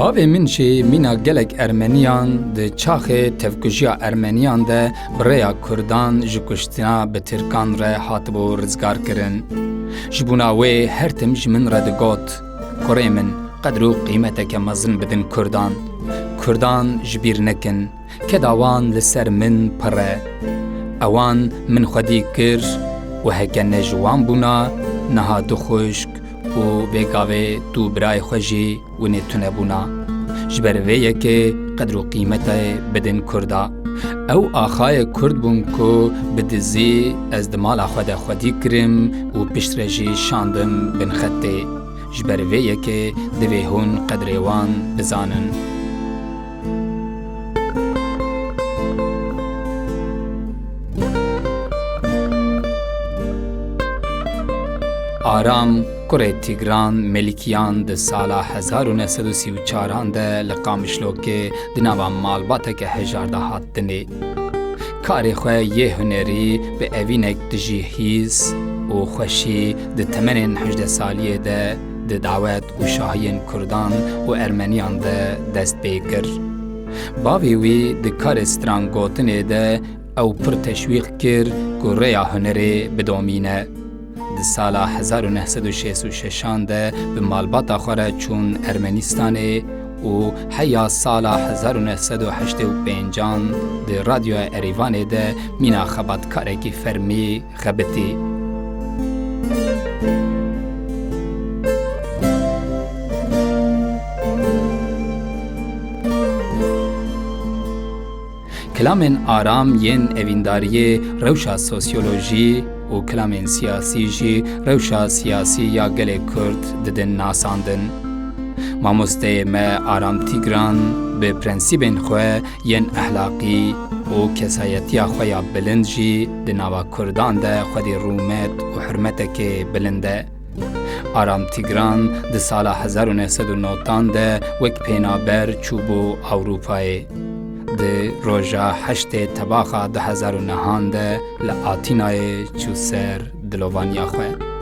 Bavê min jî mîna gelek Ermeniyan di çaxê tevkujiya Ermeniyan de bi rêya Kurdan ji kuştina bi Tirkan re hatibû rizgarkirin. Ji bûna wê her tim ji min re digot, kurê min qedr û qîmeteke mezin bidin Kurdan. Kurdan ji bîr nekin, keda wan li ser min pir e. Ewan min xwedî kir û heke ne ji wan bûna, niha du xuşk û bêgavê du birayê xwe jî winê tune bûna. Ji ber vê yekê qedr û qîmetê bidin Kurda. Ew axayê Kurd bûn ku bi dizî ez di mala xwe de xwedî kirim û pişt re jî şandim bin xetê. Ji ber vê yekê divê hûn qedrê wan bizanin. Aram kurê Tigran Melikiyan di sala 1934 de li Qamişlokê di nava malbateke hejar de hat dinê. Karê xwe yê hunerî bi evînek dijî hîs û xweşî di temenên 18 saliyê de di dawet û şahiyên Kurdan û Ermeniyan de dest pê kir. Bavê wî di karê strangotinê de ew pir teşwîq kir ku rêya hunerê bidomîne. Di sala 1966 de bi malbata xwe re çûn Ermenistanê û heya sala 1985 di radyoya Erîvanê de mîna xebatkarekî fermî xebitî. Kilamên Aram yên evîndariyê rewşa sosyolojî û kilamên siyasî jî rewşa siyasî ya gelê Kurd didin nasandin. Mamosteyê me Aram Tigran bi prensîbên xwe yên ehlaqî û kesayetiya xwe ya bilind jî di nava Kurdan de xwedî rûmet û hurmetekê bilind e. Aram Tigran di sala 1990 de wek pênaber çû bû Ewropayê. Di roja 8 tebaxa 2009 de li Atînayê çû ser dilovaniya xwe.